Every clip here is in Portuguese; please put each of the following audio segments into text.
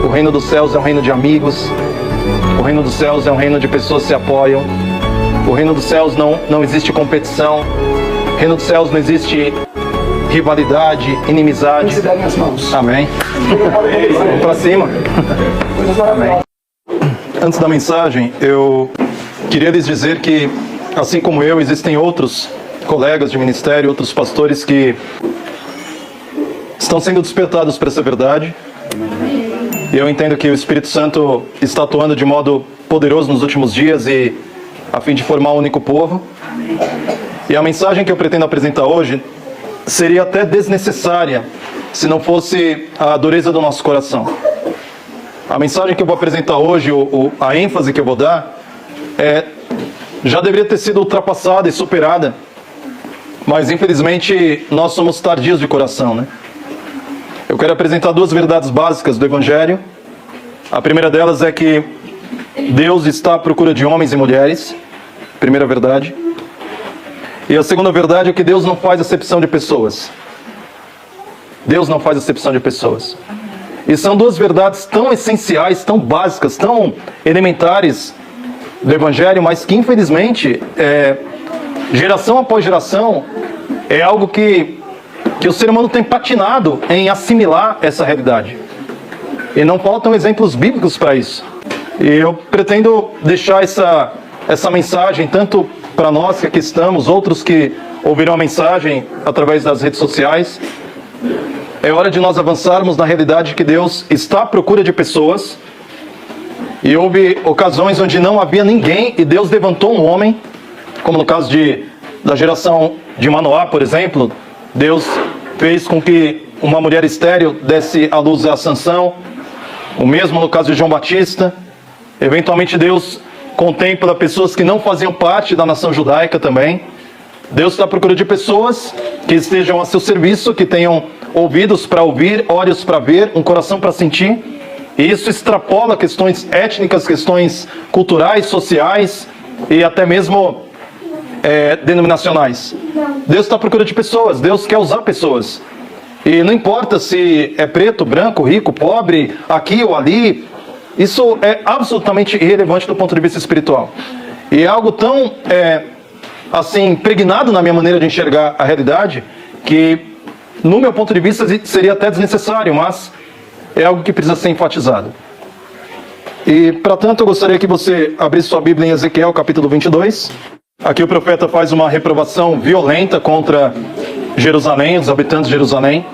O reino dos céus é um reino de amigos. O reino dos céus é um reino de pessoas que se apoiam. O reino dos céus não existe competição. O reino dos céus não existe rivalidade, inimizade. Se derem as mãos. Amém. Vamos para cima. Amém. Antes da mensagem, eu queria lhes dizer que, assim como eu, existem outros colegas de ministério, outros pastores que estão sendo despertados para essa verdade. E eu entendo que o Espírito Santo está atuando de modo poderoso nos últimos dias e a fim de formar um único povo. E a mensagem que eu pretendo apresentar hoje seria até desnecessária se não fosse a dureza do nosso coração. A mensagem que eu vou apresentar hoje, a ênfase que eu vou dar, já deveria ter sido ultrapassada e superada, mas infelizmente nós somos tardios de coração, né? Eu quero apresentar duas verdades básicas do Evangelho. A primeira delas é que Deus está à procura de homens e mulheres, primeira verdade. E a segunda verdade é que Deus não faz acepção de pessoas. Deus não faz acepção de pessoas. E são duas verdades tão essenciais, tão básicas, tão elementares do Evangelho, mas que infelizmente, geração após geração, é algo que o ser humano tem patinado em assimilar essa realidade. E não faltam exemplos bíblicos para isso. E eu pretendo deixar essa mensagem tanto para nós que aqui estamos, outros que ouvirão a mensagem através das redes sociais. É hora de nós avançarmos na realidade que Deus está à procura de pessoas. E houve ocasiões onde não havia ninguém e Deus levantou um homem, como no caso da geração de Manoá, por exemplo. Deus fez com que uma mulher estéril desse à luz a Sansão. O mesmo no caso de João Batista. Eventualmente Deus contempla pessoas que não faziam parte da nação judaica também. Deus está à procura de pessoas que estejam a seu serviço, que tenham ouvidos para ouvir, olhos para ver, um coração para sentir. E isso extrapola questões étnicas, questões culturais, sociais e até mesmo denominacionais. Deus está à procura de pessoas, Deus quer usar pessoas. E não importa se é preto, branco, rico, pobre, aqui ou ali, isso é absolutamente irrelevante do ponto de vista espiritual. E é algo tão, assim, impregnado na minha maneira de enxergar a realidade, que, no meu ponto de vista, seria até desnecessário, mas é algo que precisa ser enfatizado. E, para tanto, eu gostaria que você abrisse sua Bíblia em Ezequiel, capítulo 22. Aqui o profeta faz uma reprovação violenta contra Jerusalém, os habitantes de Jerusalém.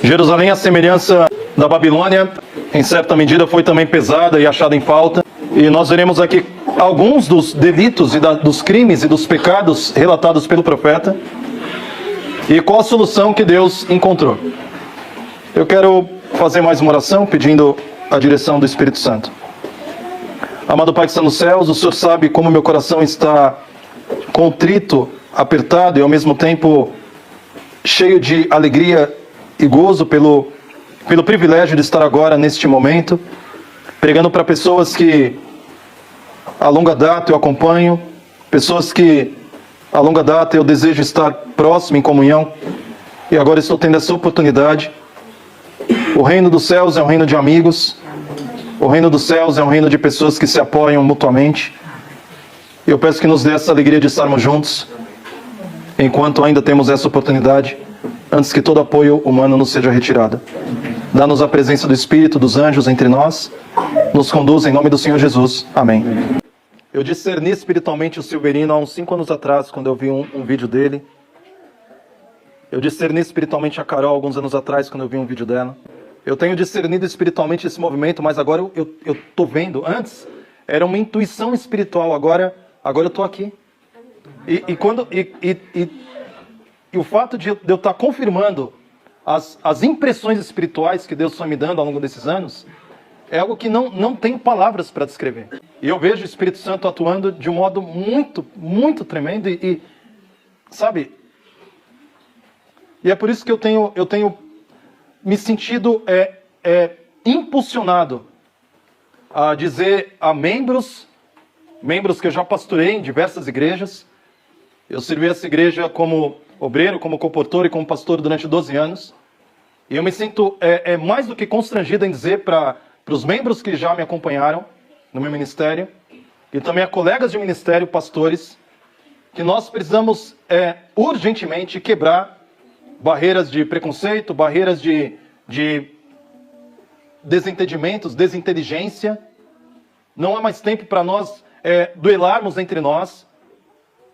Jerusalém, a semelhança da Babilônia, em certa medida foi também pesada e achada em falta. E nós veremos aqui alguns dos delitos e dos crimes e dos pecados relatados pelo profeta. E qual a solução que Deus encontrou. Eu quero fazer mais uma oração pedindo a direção do Espírito Santo. Amado Pai que está nos céus, o Senhor sabe como meu coração está contrito, apertado e ao mesmo tempo cheio de alegria e gozo pelo privilégio de estar agora neste momento, pregando para pessoas que a longa data eu acompanho, pessoas que a longa data eu desejo estar próximo em comunhão, e agora estou tendo essa oportunidade. O reino dos céus é um reino de amigos, o reino dos céus é um reino de pessoas que se apoiam mutuamente. Eu peço que nos dê essa alegria de estarmos juntos, enquanto ainda temos essa oportunidade, antes que todo apoio humano nos seja retirado. Dá-nos a presença do Espírito, dos anjos entre nós, nos conduz em nome do Senhor Jesus. Amém. Eu discerni espiritualmente o Silverino há uns 5 anos atrás, quando eu vi um vídeo dele. Eu discerni espiritualmente a Carol alguns anos atrás, quando eu vi um vídeo dela. Eu tenho discernido espiritualmente esse movimento, mas agora eu estou vendo. Antes era uma intuição espiritual, agora eu estou aqui. E o fato de eu estar confirmando as impressões espirituais que Deus foi me dando ao longo desses anos, é algo que não tenho palavras para descrever. E eu vejo o Espírito Santo atuando de um modo muito, muito tremendo sabe? E é por isso que eu tenho me sentido impulsionado a dizer a membros que eu já pastorei em diversas igrejas. Eu servi essa igreja como obreiro, como comportor e como pastor durante 12 anos. E eu me sinto mais do que constrangido em dizer para para os membros que já me acompanharam no meu ministério, e também a colegas de ministério, pastores, que nós precisamos urgentemente quebrar barreiras de preconceito, barreiras de desentendimentos, desinteligência. Não há mais tempo para nós duelarmos entre nós,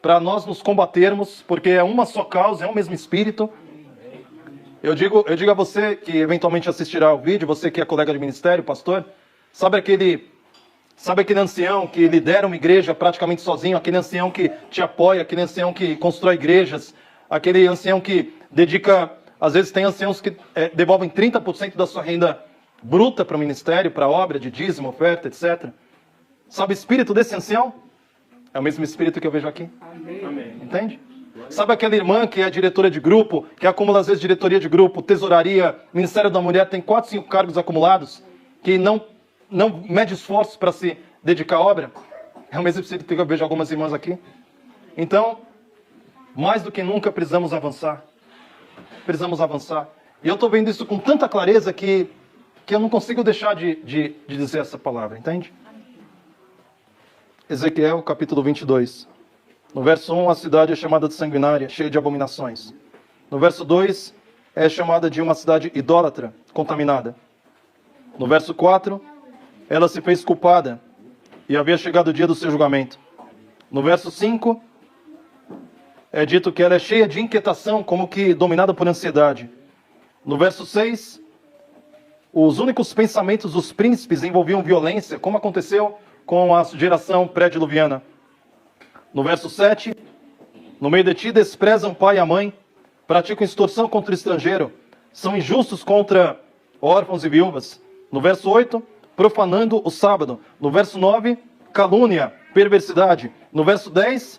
para nós nos combatermos, porque é uma só causa, é o mesmo espírito. Eu digo a você que eventualmente assistirá ao vídeo, você que é colega de ministério, pastor, sabe aquele ancião que lidera uma igreja praticamente sozinho, aquele ancião que te apoia, aquele ancião que constrói igrejas, aquele ancião que dedica, às vezes tem anciãos que devolvem 30% da sua renda bruta para o ministério, para a obra de dízimo, oferta, etc. Sabe o espírito desse ancião? É o mesmo espírito que eu vejo aqui. Amém. Entende? Sabe aquela irmã que é diretora de grupo, que acumula às vezes diretoria de grupo, tesouraria, Ministério da Mulher, tem 4, 5 cargos acumulados, que não mede esforços para se dedicar à obra? É o mesmo espírito que eu vejo algumas irmãs aqui. Então, mais do que nunca precisamos avançar. Precisamos avançar. E eu estou vendo isso com tanta clareza que eu não consigo deixar de dizer essa palavra, entende? Ezequiel, capítulo 22. No verso 1, a cidade é chamada de sanguinária, cheia de abominações. No verso 2, é chamada de uma cidade idólatra, contaminada. No verso 4, ela se fez culpada e havia chegado o dia do seu julgamento. No verso 5, é dito que ela é cheia de inquietação, como que dominada por ansiedade. No verso 6, os únicos pensamentos dos príncipes envolviam violência, como aconteceu com a geração pré-diluviana. No verso 7, no meio de ti desprezam o pai e a mãe, praticam extorsão contra o estrangeiro, são injustos contra órfãos e viúvas. No verso 8, profanando o sábado. No verso 9, calúnia, perversidade. No verso 10,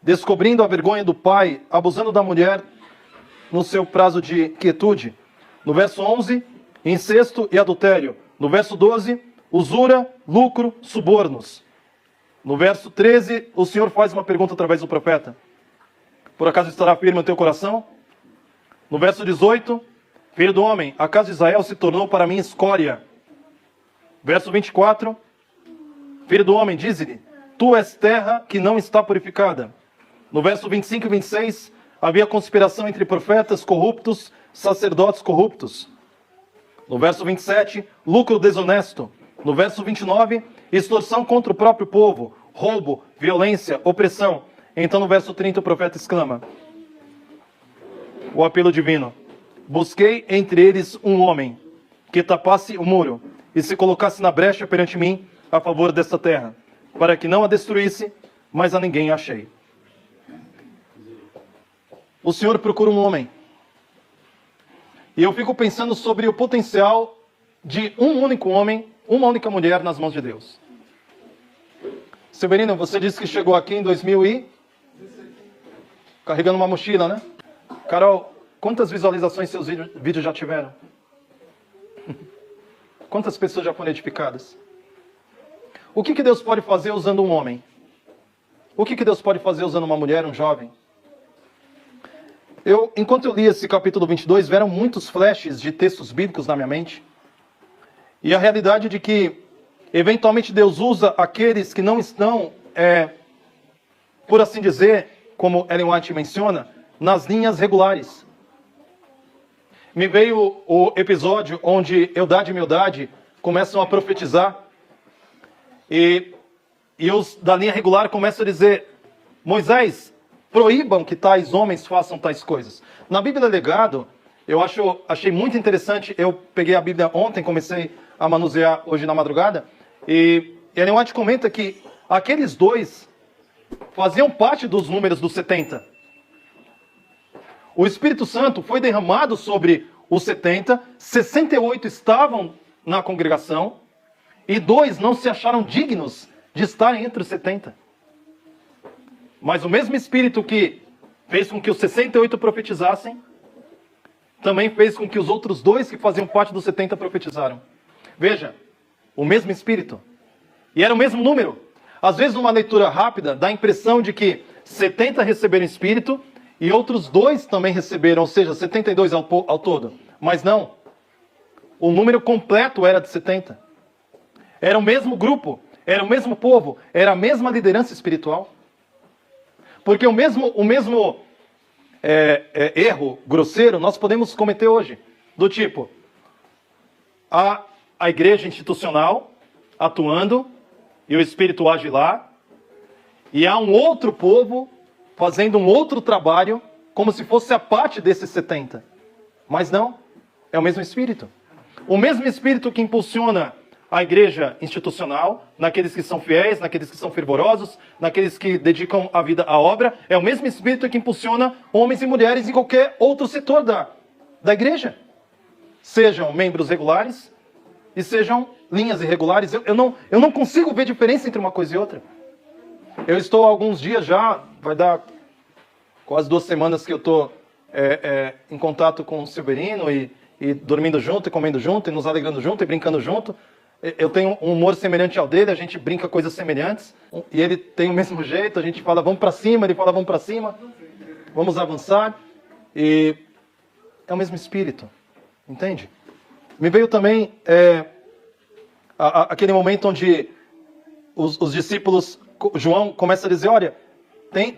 descobrindo a vergonha do pai, abusando da mulher no seu prazo de quietude. No verso 11, incesto e adultério. No verso 12, usura, lucro, subornos. No verso 13, o Senhor faz uma pergunta através do profeta. Por acaso estará firme o teu coração? No verso 18, filho do homem, a casa de Israel se tornou para mim escória. Verso 24, filho do homem, dize-lhe, tu és terra que não está purificada. No verso 25 e 26, havia conspiração entre profetas corruptos, sacerdotes corruptos. No verso 27, lucro desonesto. No verso 29, extorsão contra o próprio povo, roubo, violência, opressão. Então no verso 30 o profeta exclama, o apelo divino, busquei entre eles um homem que tapasse o muro e se colocasse na brecha perante mim a favor desta terra, para que não a destruísse, mas a ninguém achei. O Senhor procura um homem. E eu fico pensando sobre o potencial de um único homem, uma única mulher nas mãos de Deus. Severino, você disse que chegou aqui em 2000 e... carregando uma mochila, né? Carol, quantas visualizações seus vídeos já tiveram? Quantas pessoas já foram edificadas? O que Deus pode fazer usando um homem? O que Deus pode fazer usando uma mulher, um jovem? Enquanto eu li esse capítulo 22, vieram muitos flashes de textos bíblicos na minha mente. E a realidade de que, eventualmente, Deus usa aqueles que não estão, por assim dizer, como Ellen White menciona, nas linhas regulares. Me veio o episódio onde Eldad e Mildad começam a profetizar. E os da linha regular começam a dizer, Moisés, proíbam que tais homens façam tais coisas. Na Bíblia Legado, achei muito interessante, eu peguei a Bíblia ontem, comecei a manusear hoje na madrugada, e Ellen White comenta que aqueles dois faziam parte dos números dos 70. O Espírito Santo foi derramado sobre os 70, 68 estavam na congregação, e 2 não se acharam dignos de estar entre os 70. Mas o mesmo Espírito que fez com que os 68 profetizassem, também fez com que os outros 2 que faziam parte dos 70 profetizaram. Veja, o mesmo Espírito. E era o mesmo número. Às vezes, numa leitura rápida, dá a impressão de que 70 receberam Espírito e outros 2 também receberam, ou seja, 72 ao todo. Mas não. o número completo era de 70. Era o mesmo grupo, era o mesmo povo, era a mesma liderança espiritual. Porque o mesmo erro grosseiro nós podemos cometer hoje. Do tipo, a igreja institucional atuando, e o Espírito age lá, e há um outro povo fazendo um outro trabalho, como se fosse a parte desses 70. Mas não, é o mesmo Espírito. O mesmo Espírito que impulsiona a igreja institucional, naqueles que são fiéis, naqueles que são fervorosos, naqueles que dedicam a vida à obra, é o mesmo Espírito que impulsiona homens e mulheres em qualquer outro setor da igreja. Sejam membros regulares e sejam linhas irregulares. Eu não consigo ver diferença entre uma coisa e outra. Eu estou há alguns dias já, vai dar quase 2 semanas que eu estou em contato com o Severino e dormindo junto, e comendo junto, e nos alegrando junto, e brincando junto. Eu tenho um humor semelhante ao dele, a gente brinca coisas semelhantes, e ele tem o mesmo jeito, a gente fala vamos para cima, ele fala vamos para cima, vamos avançar, e é o mesmo Espírito, entende? Me veio também aquele momento onde os discípulos, João começa a dizer, olha,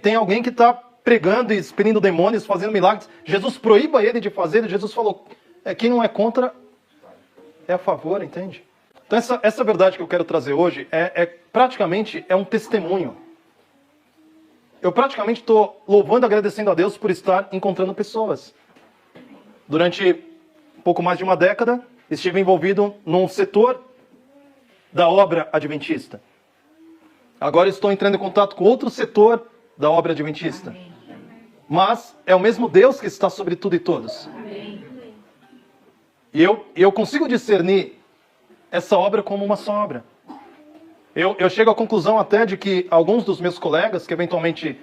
tem alguém que está pregando e expelindo demônios, fazendo milagres, Jesus proíba ele de fazer, e Jesus falou, quem não é contra, é a favor, entende? Então essa verdade que eu quero trazer hoje praticamente um testemunho. Eu praticamente estou louvando e agradecendo a Deus por estar encontrando pessoas. Durante pouco mais de uma década, estive envolvido num setor da obra adventista. Agora estou entrando em contato com outro setor da obra adventista. Mas é o mesmo Deus que está sobre tudo e todos. E eu consigo discernir essa obra como uma só obra. Eu chego à conclusão até de que alguns dos meus colegas que eventualmente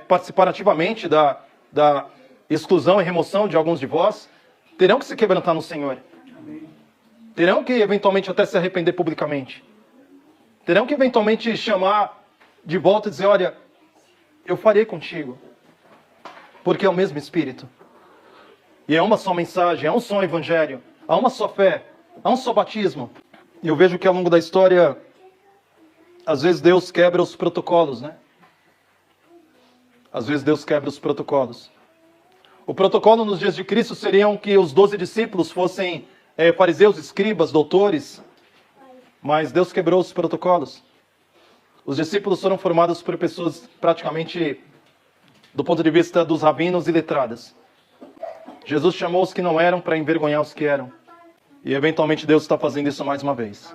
participaram ativamente da exclusão e remoção de alguns de vós, terão que se quebrantar no Senhor. Terão que eventualmente até se arrepender publicamente. Terão que eventualmente chamar de volta e dizer, olha, eu farei contigo. Porque é o mesmo Espírito. E é uma só mensagem, é um só evangelho, há uma só fé, há um só batismo. E eu vejo que ao longo da história, às vezes Deus quebra os protocolos, né? Às vezes Deus quebra os protocolos. O protocolo nos dias de Cristo seriam que os 12 discípulos fossem fariseus, escribas, doutores. Mas Deus quebrou os protocolos. Os discípulos foram formados por pessoas praticamente do ponto de vista dos rabinos e letradas. Jesus chamou os que não eram para envergonhar os que eram. E eventualmente Deus está fazendo isso mais uma vez.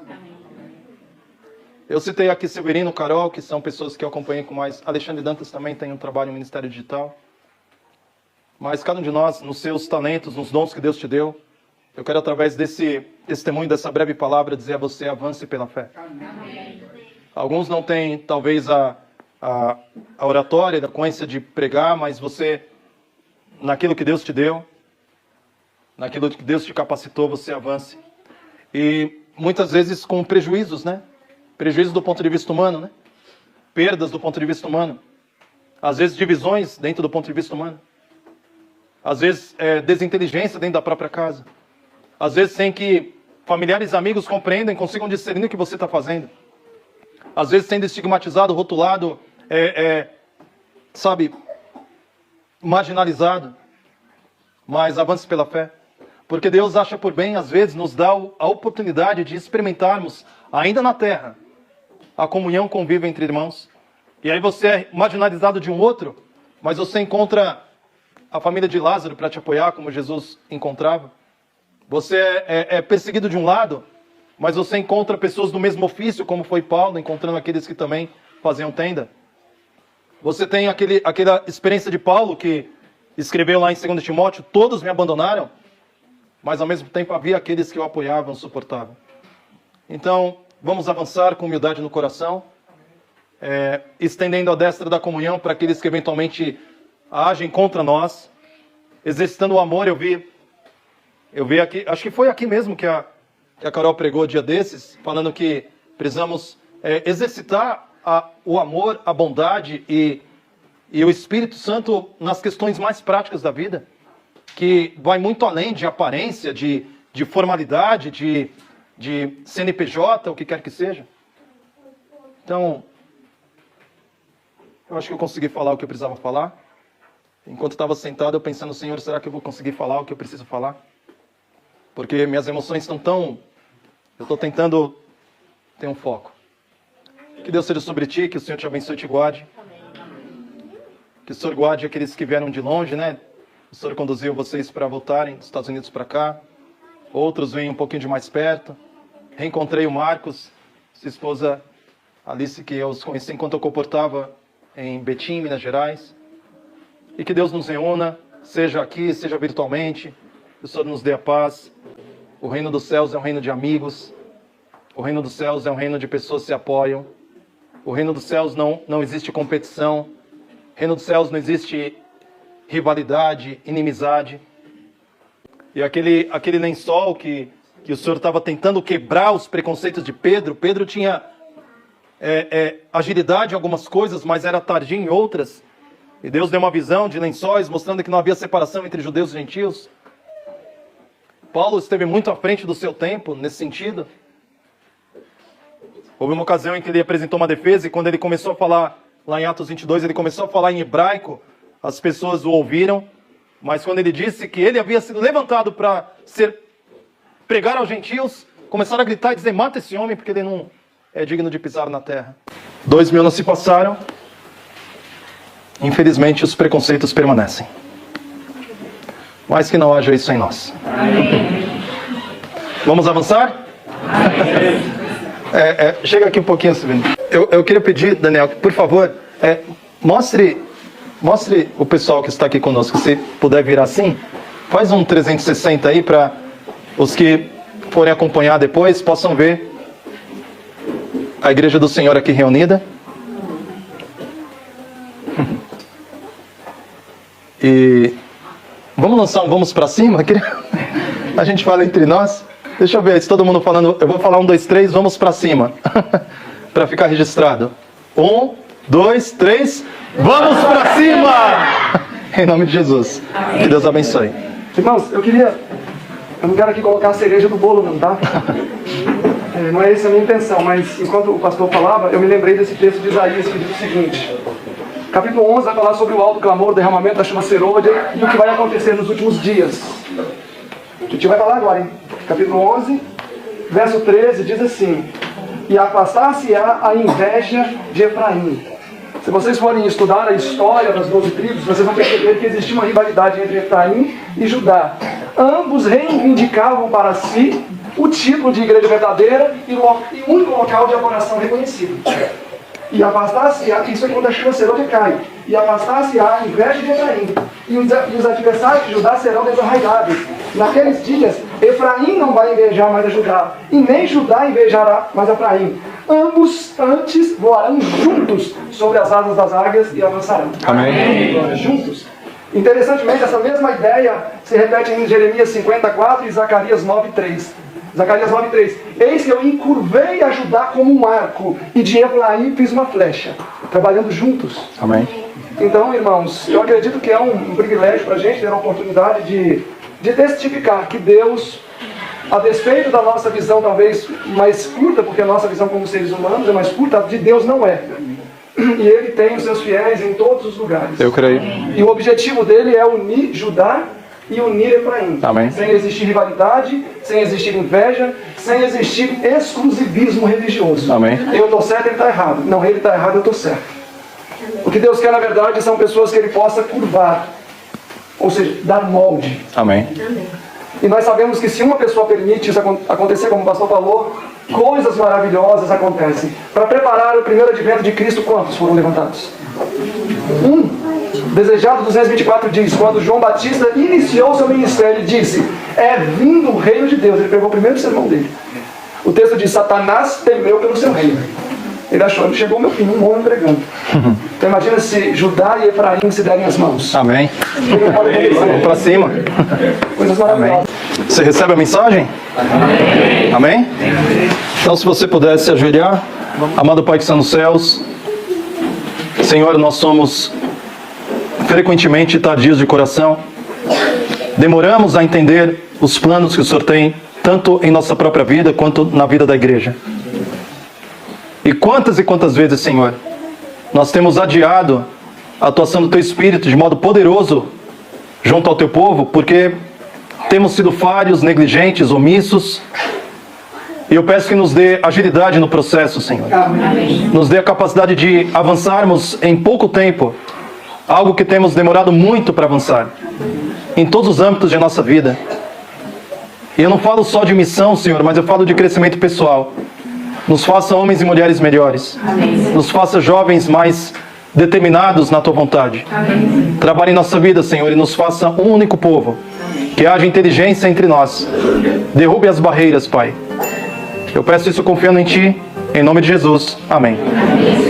Eu citei aqui Severino, Carol, que são pessoas que eu acompanhei com mais. Alexandre Dantas também tem um trabalho no Ministério Digital. Mas cada um de nós, nos seus talentos, nos dons que Deus te deu, eu quero através desse testemunho, dessa breve palavra, dizer a você, avance pela fé. Amém. Alguns não têm, talvez, a oratória, a eloquência de pregar, mas você, naquilo que Deus te deu, naquilo que Deus te capacitou, você avance. E muitas vezes com prejuízos, né? Prejuízos do ponto de vista humano, né? Perdas do ponto de vista humano. Às vezes divisões dentro do ponto de vista humano. Às vezes desinteligência dentro da própria casa. Às vezes sem que familiares e amigos compreendam e consigam discernir o que você está fazendo. Às vezes sendo estigmatizado, rotulado, marginalizado. Mas avance pela fé. Porque Deus acha por bem, às vezes, nos dá a oportunidade de experimentarmos, ainda na terra, a comunhão, convívio entre irmãos. E aí você é marginalizado de um outro, mas você encontra a família de Lázaro para te apoiar, como Jesus encontrava. Você é perseguido de um lado, mas você encontra pessoas do mesmo ofício, como foi Paulo, encontrando aqueles que também faziam tenda. Você tem aquela experiência de Paulo, que escreveu lá em 2 Timóteo, todos me abandonaram, mas ao mesmo tempo havia aqueles que o apoiavam, suportavam. Então, vamos avançar com humildade no coração, estendendo a destra da comunhão para aqueles que eventualmente agem contra nós, exercitando o amor. Eu vi aqui, acho que foi aqui mesmo que a Carol pregou dia desses, falando que precisamos exercitar o amor, a bondade e o Espírito Santo nas questões mais práticas da vida, que vai muito além de aparência, de de formalidade, de CNPJ, o que quer que seja. Então, eu acho que eu consegui falar o que eu precisava falar. Enquanto estava sentado, eu pensando, Senhor, será que eu vou conseguir falar o que eu preciso falar? Porque minhas emoções estão tão... Eu estou tentando ter um foco. Que Deus seja sobre ti, que o Senhor te abençoe e te guarde. Que o Senhor guarde aqueles que vieram de longe, né? O Senhor conduziu vocês para voltarem dos Estados Unidos para cá. Outros vêm um pouquinho de mais perto. Reencontrei o Marcos, sua esposa Alice, que eu os conheci enquanto eu comportava em Betim, Minas Gerais. E que Deus nos reúna, seja aqui, seja virtualmente. Que o Senhor nos dê a paz. O reino dos céus é um reino de amigos. O reino dos céus é um reino de pessoas que se apoiam. O reino dos céus não existe competição. O reino dos céus não existe rivalidade, inimizade. E aquele lençol que o Senhor estava tentando quebrar os preconceitos de Pedro. Pedro tinha agilidade em algumas coisas, mas era tardio em outras. E Deus deu uma visão de lençóis, mostrando que não havia separação entre judeus e gentios. Paulo esteve muito à frente do seu tempo, nesse sentido. Houve uma ocasião em que ele apresentou uma defesa, e quando ele começou a falar, lá em Atos 22, ele começou a falar em hebraico, as pessoas o ouviram, mas quando ele disse que ele havia sido levantado para pregar aos gentios, começaram a gritar e dizer, mata esse homem, porque ele não é digno de pisar na terra. 2000 anos se passaram, infelizmente os preconceitos permanecem. Mas que não haja isso em nós. Amém. Vamos avançar? Amém. Chega aqui um pouquinho, Silvino. Eu queria pedir, Daniel, que, por favor, mostre o pessoal que está aqui conosco. Se puder virar assim, faz um 360 aí para os que forem acompanhar depois possam ver a Igreja do Senhor aqui reunida. E vamos lançar um vamos para cima? A gente fala entre nós. Deixa eu ver se todo mundo falando. Eu vou falar 1, 2, 3, vamos para cima. Para ficar registrado. 1, 2, 3, vamos para cima! Em nome de Jesus. Amém. Que Deus abençoe. Irmãos, eu não quero aqui colocar a cereja do bolo não, tá? Não é essa a minha intenção, mas enquanto o pastor falava, eu me lembrei desse texto de Isaías que diz o seguinte. Capítulo 11 vai falar sobre o alto clamor, o derramamento da chuva serôdia e o que vai acontecer nos últimos dias. A gente vai falar agora, hein? Capítulo 11, verso 13, diz assim: e afastar-se-á a inveja de Efraim. Se vocês forem estudar a história das 12 tribos, vocês vão perceber que existia uma rivalidade entre Efraim e Judá. Ambos reivindicavam para si o título de igreja verdadeira e o único local de adoração reconhecido. E afastar-se-á, isso é quando a chuva serôdia cai, e afastar-se-á a inveja de Efraim, e os adversários de Judá serão desarraigados. Naqueles dias, Efraim não vai invejar mais a Judá, e nem Judá invejará mais a Efraim. Ambos antes voarão juntos sobre as asas das águias e avançarão. Amém. Juntos. Interessantemente, essa mesma ideia se repete em Jeremias 54 e Zacarias 9:3. Zacarias 9:3. Eis que eu encurvei a Judá como um arco, e de Efraim fiz uma flecha, trabalhando juntos. Amém. Então, irmãos, eu acredito que é um privilégio para a gente ter a oportunidade de testificar que Deus, a despeito da nossa visão talvez mais curta, porque a nossa visão como seres humanos é mais curta, de Deus não é. E Ele tem os seus fiéis em todos os lugares. Eu creio. E o objetivo dele é unir Judá e unir Efraim. Amém. Sem existir rivalidade, sem existir inveja, sem existir exclusivismo religioso. Amém. Eu estou certo, ele está errado. Não, ele está errado, eu estou certo. O que Deus quer, na verdade, são pessoas que Ele possa curvar. Ou seja, dar molde. Amém. E nós sabemos que se uma pessoa permite isso acontecer, como o pastor falou, coisas maravilhosas acontecem. Para preparar o primeiro advento de Cristo, quantos foram levantados? Desejado 224 diz, quando João Batista iniciou seu ministério, ele disse, é vindo o reino de Deus. Ele pregou o primeiro sermão dele. O texto diz, Satanás temeu pelo seu reino. Ele achou, chegou o meu fim, um homem pregando. Então imagina se Judá e Efraim se derem as mãos. Amém. Vamos para cima. Coisas maravilhosas. Amém. Você recebe a mensagem? Amém. Amém? Então se você pudesse se ajoelhar. Amado Pai que está nos céus, Senhor, nós somos frequentemente tardios de coração. Demoramos a entender os planos que o Senhor tem tanto em nossa própria vida quanto na vida da igreja. E quantas vezes, Senhor, nós temos adiado a atuação do Teu Espírito de modo poderoso junto ao Teu povo, porque temos sido falhos, negligentes, omissos. E eu peço que nos dê agilidade no processo, Senhor. Amém. Nos dê a capacidade de avançarmos em pouco tempo, algo que temos demorado muito para avançar, em todos os âmbitos de nossa vida. E eu não falo só de missão, Senhor, mas eu falo de crescimento pessoal. Nos faça homens e mulheres melhores. Amém. Nos faça jovens mais determinados na Tua vontade. Amém. Trabalhe em nossa vida, Senhor, e nos faça um único povo. Amém. Que haja inteligência entre nós. Derrube as barreiras, Pai. Eu peço isso confiando em Ti, em nome de Jesus. Amém. Amém.